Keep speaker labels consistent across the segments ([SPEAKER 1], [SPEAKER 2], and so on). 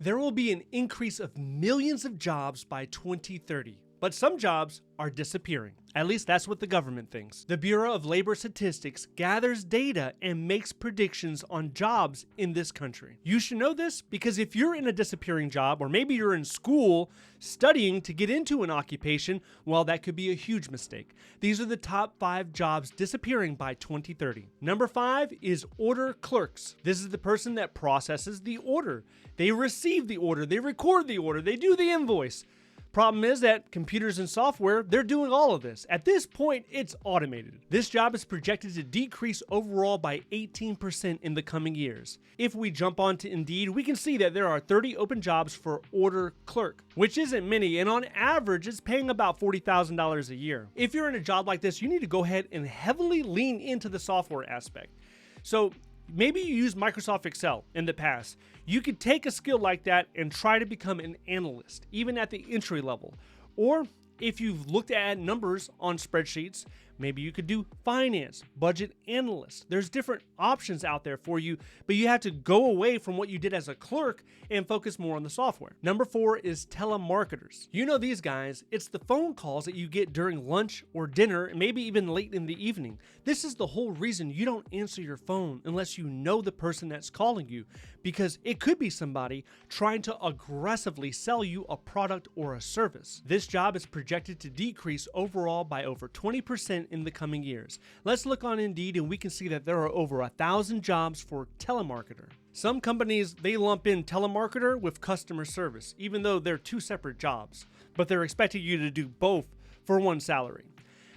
[SPEAKER 1] There will be an increase of millions of jobs by 2030. But some jobs are disappearing. At least that's what the government thinks. The Bureau of Labor Statistics gathers data and makes predictions on jobs in this country. You should know this because if you're in a disappearing job, or maybe you're in school studying to get into an occupation, well, that could be a huge mistake. These are the top 5 jobs disappearing by 2030. Number 5 is order clerks. This is the person that processes the order. They receive the order, they record the order, they do the invoice. Problem is that computers and software, they're doing all of this. At this point, it's automated. This job is projected to decrease overall by 18% in the coming years. If we jump onto Indeed, we can see that there are 30 open jobs for order clerk, which isn't many, and on average, it's paying about $40,000 a year. If you're in a job like this, you need to go ahead and heavily lean into the software aspect. So maybe you used Microsoft Excel in the past. You could take a skill like that and try to become an analyst, even at the entry level. Or if you've looked at numbers on spreadsheets, maybe you could do finance, budget analyst. There's different options out there for you, but you have to go away from what you did as a clerk and focus more on the software. Number 4 is telemarketers. You know these guys, it's the phone calls that you get during lunch or dinner, and maybe even late in the evening. This is the whole reason you don't answer your phone unless you know the person that's calling you, because it could be somebody trying to aggressively sell you a product or a service. This job is projected to decrease overall by over 20% in the coming years. Let's look on Indeed and we can see that there are over 1,000 jobs for telemarketer. Some companies, they lump in telemarketer with customer service, even though they're 2 separate jobs, but they're expecting you to do both for one salary.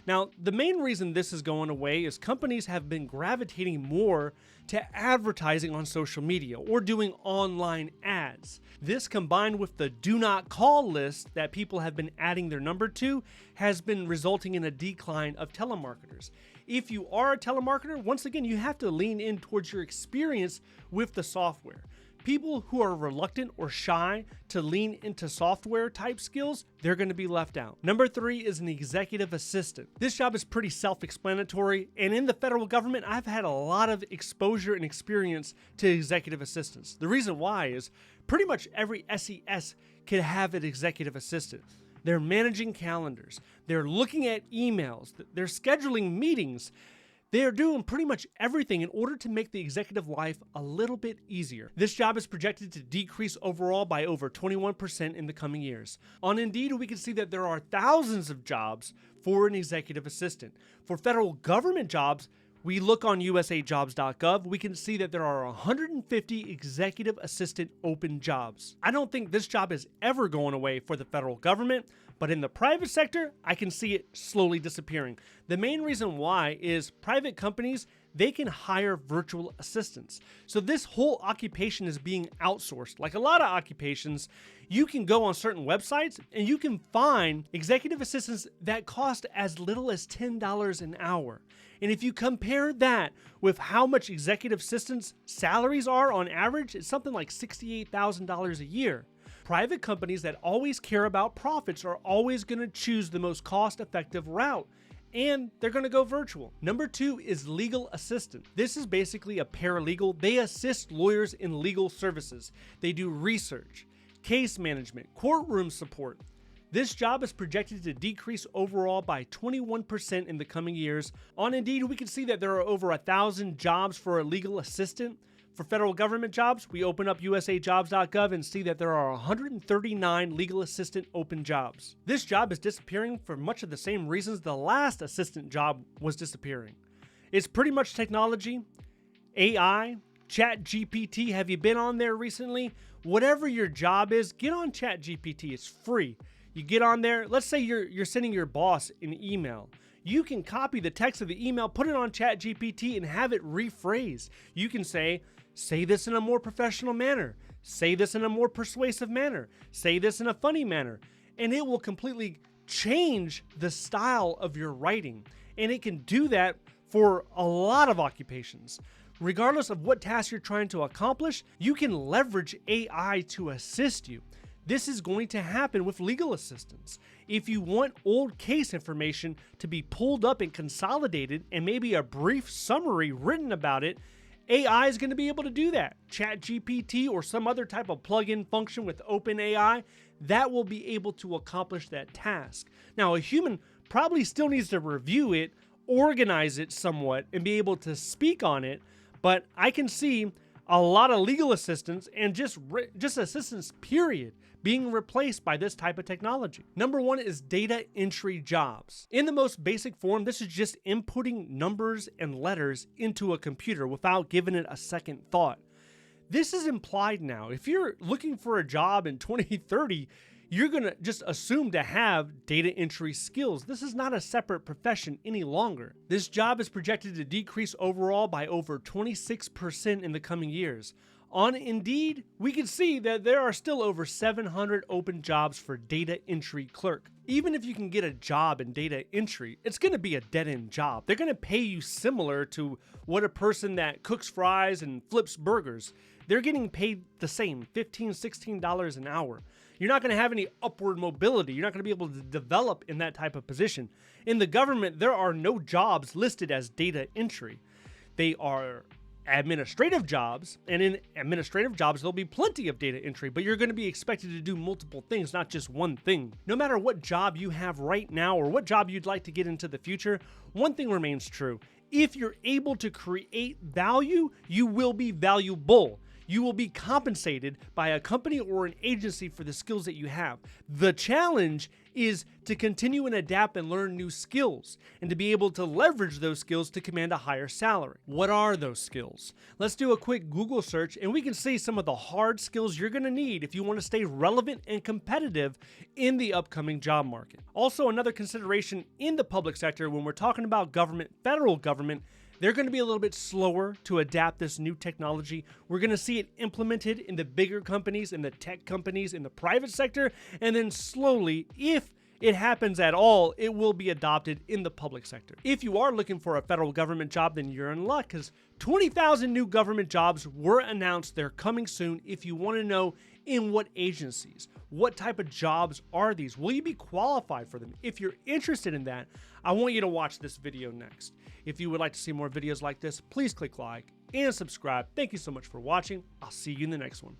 [SPEAKER 1] Now, the main reason this is going away is companies have been gravitating more to advertising on social media or doing online ads. This, combined with the do not call list that people have been adding their number to, has been resulting in a decline of telemarketers. If you are a telemarketer, once again, you have to lean in towards your experience with the software. People who are reluctant or shy to lean into software type skills, they're going to be left out. Number 3 is an executive assistant. This job is pretty self-explanatory, and in the federal government, I've had a lot of exposure and experience to executive assistants. The reason why is pretty much every SES can have an executive assistant. They're managing calendars, they're looking at emails, they're scheduling meetings. They are doing pretty much everything in order to make the executive life a little bit easier. This job is projected to decrease overall by over 21% in the coming years. On Indeed, we can see that there are thousands of jobs for an executive assistant. For federal government jobs, we look on usajobs.gov, we can see that there are 150 executive assistant open jobs. I don't think this job is ever going away for the federal government, but in the private sector, I can see it slowly disappearing. The main reason why is private companies, they can hire virtual assistants. So this whole occupation is being outsourced. Like a lot of occupations, you can go on certain websites and you can find executive assistants that cost as little as $10 an hour. And if you compare that with how much executive assistants' salaries are on average, it's something like $68,000 a year. Private companies that always care about profits are always going to choose the most cost-effective route, and they're going to go virtual. Number 2 is legal assistant. This is basically a paralegal. They assist lawyers in legal services. They do research, case management, courtroom support. This job is projected to decrease overall by 21% in the coming years. On Indeed, we can see that there are over 1,000 jobs for a legal assistant. For federal government jobs, we open up usajobs.gov and see that there are 139 legal assistant open jobs. This job is disappearing for much of the same reasons the last assistant job was disappearing. It's pretty much technology, AI, ChatGPT. Have you been on there recently? Whatever your job is, get on ChatGPT. It's free. You get on there, let's say you're sending your boss an email. You can copy the text of the email, put it on ChatGPT, and have it rephrased. You can say this in a more professional manner. Say this in a more persuasive manner. Say this in a funny manner. And it will completely change the style of your writing. And it can do that for a lot of occupations. Regardless of what task you're trying to accomplish, you can leverage AI to assist you. This is going to happen with legal assistants. If you want old case information to be pulled up and consolidated and maybe a brief summary written about it, AI is going to be able to do that. ChatGPT or some other type of plug-in function with OpenAI, that will be able to accomplish that task. Now, a human probably still needs to review it, organize it somewhat, and be able to speak on it, but I can see a lot of legal assistants and just assistants, period, being replaced by this type of technology. Number one is data entry jobs. In the most basic form, this is just inputting numbers and letters into a computer without giving it a second thought. This is implied now. If you're looking for a job in 2030, you're gonna just assume to have data entry skills. This is not a separate profession any longer. This job is projected to decrease overall by over 26% in the coming years. On Indeed, we can see that there are still over 700 open jobs for data entry clerk. Even if you can get a job in data entry, it's going to be a dead-end job. They're going to pay you similar to what a person that cooks fries and flips burgers. They're getting paid the same, $15, $16 an hour. You're not going to have any upward mobility. You're not going to be able to develop in that type of position. In the government, there are no jobs listed as data entry. They are administrative jobs, and in administrative jobs there'll be plenty of data entry, but you're going to be expected to do multiple things, not just one thing. No matter what job you have right now or what job you'd like to get into the future, one thing remains true. If you're able to create value, you will be valuable. You will be compensated by a company or an agency for the skills that you have. The challenge is to continue and adapt and learn new skills, and to be able to leverage those skills to command a higher salary. What are those skills? Let's do a quick Google search and we can see some of the hard skills you're going to need if you want to stay relevant and competitive in the upcoming job market. Also, another consideration in the public sector when we're talking about government, federal government, they're going to be a little bit slower to adapt this new technology. We're going to see it implemented in the bigger companies, in the tech companies, in the private sector, and then slowly, if it happens at all, it will be adopted in the public sector. If you are looking for a federal government job, then you're in luck, because 20,000 new government jobs were announced. They're coming soon. If you want to know in what agencies, what type of jobs are these, will you be qualified for them? If you're interested in that, I want you to watch this video next. If you would like to see more videos like this, please click like and subscribe. Thank you so much for watching. I'll see you in the next one.